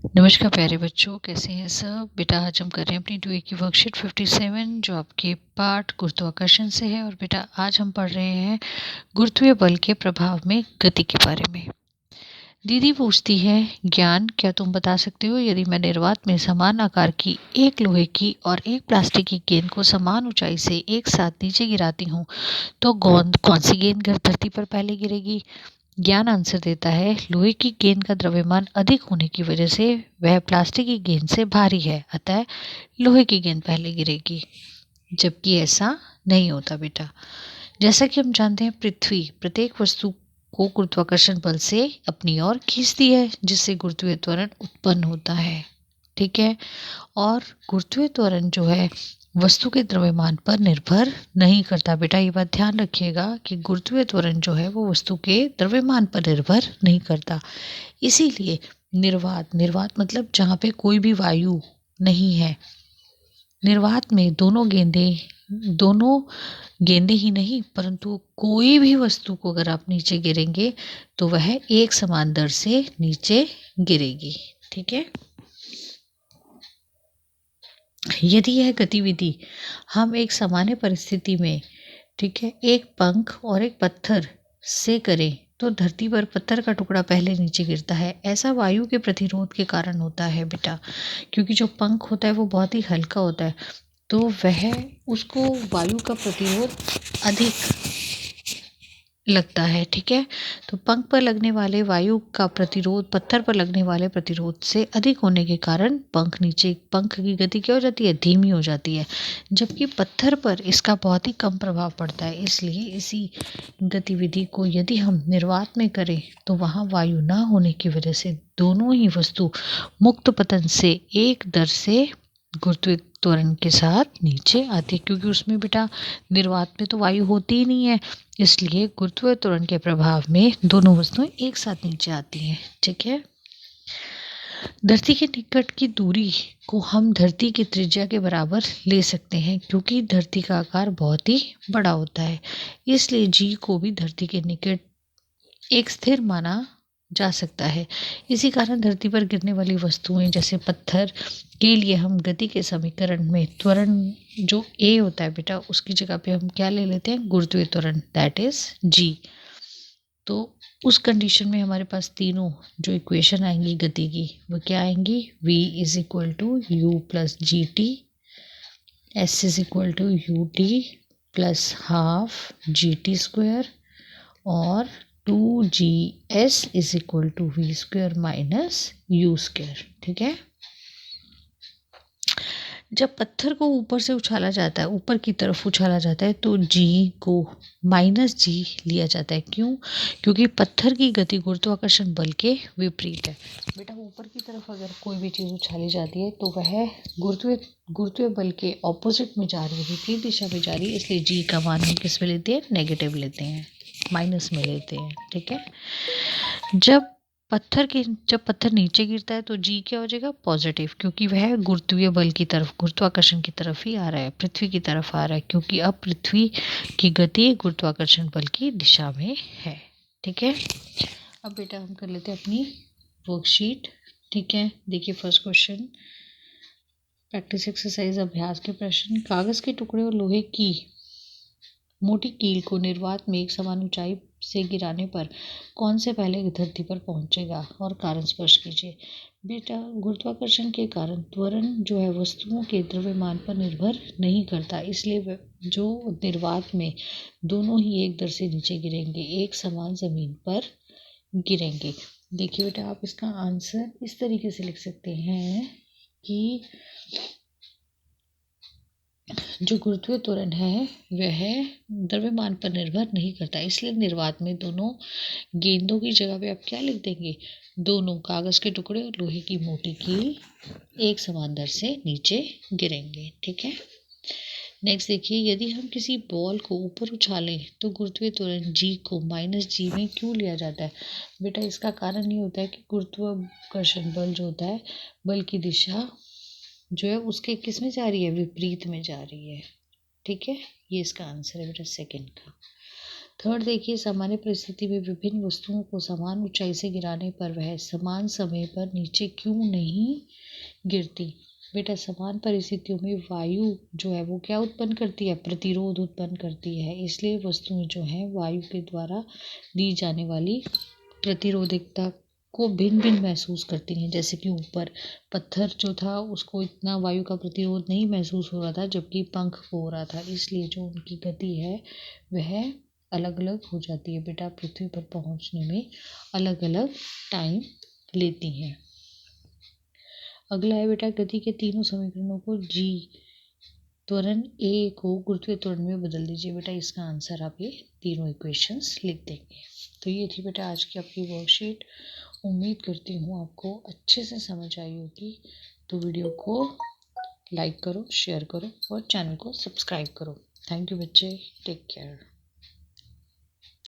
नमस्कार प्यारे बच्चों, कैसे हैं सब। बेटा आज हम कर रहे हैं अपनी 2A की वर्कशीट 57 जो आपके पाठ गुरुत्वाकर्षण से है। और बेटा आज हम पढ़ रहे हैं गुरुत्वीय बल के प्रभाव में गति के बारे में। दीदी पूछती है, ज्ञान क्या तुम बता सकते हो यदि मैं निर्वात में समान आकार की एक लोहे की और एक प्लास्टिक की गेंद को समान ऊंचाई से एक साथ नीचे गिराती हूँ तो कौन सी गेंद धरती पर पहले गिरेगी। ज्ञान आंसर देता है, लोहे की गेंद का द्रव्यमान अधिक होने की वजह से वह प्लास्टिक की गेंद से भारी है, अतः लोहे की गेंद पहले गिरेगी। जबकि ऐसा नहीं होता बेटा। जैसा कि हम जानते हैं, पृथ्वी प्रत्येक वस्तु को गुरुत्वाकर्षण बल से अपनी ओर खींचती है, जिससे गुरुत्वीय त्वरण उत्पन्न होता है। ठीक है। और गुरुत्वीय त्वरण जो है वस्तु के द्रव्यमान पर निर्भर नहीं करता। बेटा ये बात ध्यान रखिएगा कि गुरुत्वीय त्वरण जो है वो वस्तु के द्रव्यमान पर निर्भर नहीं करता। इसीलिए निर्वात मतलब जहाँ पे कोई भी वायु नहीं है। निर्वात में दोनों गेंदे ही नहीं परंतु कोई भी वस्तु को अगर आप नीचे गिरेंगे तो वह एक समान दर से नीचे गिरेगी। ठीक है। यदि यह गतिविधि हम एक सामान्य परिस्थिति में, ठीक है, एक पंख और एक पत्थर से करें तो धरती पर पत्थर का टुकड़ा पहले नीचे गिरता है। ऐसा वायु के प्रतिरोध के कारण होता है बेटा, क्योंकि जो पंख होता है वो बहुत ही हल्का होता है, तो वह उसको वायु का प्रतिरोध अधिक लगता है। ठीक है। तो पंख पर लगने वाले वायु का प्रतिरोध पत्थर पर लगने वाले प्रतिरोध से अधिक होने के कारण पंख की गति क्या हो जाती है, धीमी हो जाती है। जबकि पत्थर पर इसका बहुत ही कम प्रभाव पड़ता है। इसलिए इसी गतिविधि को यदि हम निर्वात में करें तो वहाँ वायु ना होने की वजह से दोनों ही वस्तु मुक्त पतन से एक दर से गुरुत्वीय त्वरण के साथ नीचे आती है, क्योंकि उसमें बेटा निर्वात में तो वायु होती ही नहीं है। इसलिए गुरुत्वीय त्वरण के प्रभाव में दोनों वस्तुएं एक साथ नीचे आती हैं। ठीक है। धरती के निकट की दूरी को हम धरती की त्रिज्या के बराबर ले सकते हैं, क्योंकि धरती का आकार बहुत ही बड़ा होता है। इसलिए जी को भी धरती के निकट एक स्थिर माना जा सकता है। इसी कारण धरती पर गिरने वाली वस्तुएं जैसे पत्थर के लिए हम गति के समीकरण में त्वरण जो ए होता है बेटा उसकी जगह पे हम क्या ले लेते हैं, गुरुत्वीय त्वरण, दैट इज जी। तो उस कंडीशन में हमारे पास तीनों जो इक्वेशन आएंगी गति की वो क्या आएंगी, v is equal to u plus g t, s is equal to u t plus half g t square और 2gs is equal to v square minus u square. ठीक है। जब पत्थर को ऊपर से उछाला जाता है, ऊपर की तरफ उछाला जाता है, तो जी को माइनस जी लिया जाता है। क्यों? क्योंकि पत्थर की गति गुरुत्वाकर्षण बल के विपरीत है। बेटा ऊपर की तरफ अगर कोई भी चीज़ उछाली जाती है तो वह गुरुत्वीय बल के ऑपोजिट में जा रही है, विपरीत दिशा में जा रही है। इसलिए जी का मान हम किस में लेते हैं, नेगेटिव लेते हैं, माइनस में लेते हैं। ठीक है। जब पत्थर नीचे गिरता है तो जी क्या हो जाएगा, पॉजिटिव, क्योंकि वह गुरुत्वीय बल की तरफ, गुरुत्वाकर्षण की तरफ ही आ रहा है, पृथ्वी की तरफ आ रहा है, क्योंकि अब पृथ्वी की गति गुरुत्वाकर्षण बल की दिशा में है। ठीक है। अब बेटा हम कर लेते हैं अपनी वर्कशीट। ठीक है। देखिए फर्स्ट क्वेश्चन, प्रैक्टिस एक्सरसाइज, अभ्यास के प्रश्न। कागज के टुकड़े और लोहे की मोटी कील को निर्वात में एक समान ऊंचाई से गिराने पर कौन से पहले धरती पर पहुंचेगा और कारण स्पष्ट कीजिए। बेटा गुरुत्वाकर्षण के कारण त्वरण जो है वस्तुओं के द्रव्यमान पर निर्भर नहीं करता। इसलिए जो निर्वात में दोनों ही एक दर से नीचे गिरेंगे, एक समान जमीन पर गिरेंगे। देखिए बेटा आप इसका आंसर इस तरीके से लिख सकते हैं कि जो गुरुत्वीय त्वरण है वह द्रव्यमान पर निर्भर नहीं करता। इसलिए निर्वात में दोनों गेंदों की जगह पे आप क्या लिख देंगे, दोनों कागज के टुकड़े और लोहे की मोटी कील एक समान दर से नीचे गिरेंगे। ठीक है। नेक्स्ट देखिए, यदि हम किसी बॉल को ऊपर उछालें तो गुरुत्वीय त्वरण जी को माइनस जी में क्यों लिया जाता है। बेटा इसका कारण ये होता है कि गुरुत्वाकर्षण बल जो होता है, बल की दिशा जो है उसके किस में जा रही है, विपरीत में जा रही है। ठीक है। ये इसका आंसर है बेटा सेकंड का। थर्ड देखिए, सामान्य परिस्थिति में विभिन्न वस्तुओं को समान ऊंचाई से गिराने पर वह समान समय पर नीचे क्यों नहीं गिरती। बेटा समान परिस्थितियों में वायु जो है वो क्या उत्पन्न करती है, प्रतिरोध उत्पन्न करती है। इसलिए वस्तुएं जो हैं वायु के द्वारा दी जाने वाली प्रतिरोधकता को भिन्न भिन्न महसूस करती हैं। जैसे कि ऊपर पत्थर जो था उसको इतना वायु का प्रतिरोध नहीं महसूस हो रहा था, जबकि पंख को हो रहा था। इसलिए जो उनकी गति है वह अलग अलग हो जाती है। बेटा पृथ्वी पर पहुंचने में अलग अलग टाइम लेती हैं। अगला है बेटा, गति के तीनों समीकरणों को जी त्वरण ए को गुरुत्वीय त्वरण में बदल दीजिए। बेटा इसका आंसर आप ये तीनों इक्वेशंस लिख देंगे। तो ये थी बेटा आज की आपकी वर्कशीट। उम्मीद करती हूँ आपको अच्छे से समझ आई होगी। तो वीडियो को लाइक करो, शेयर करो और चैनल को सब्सक्राइब करो। थैंक यू बच्चे, टेक केयर।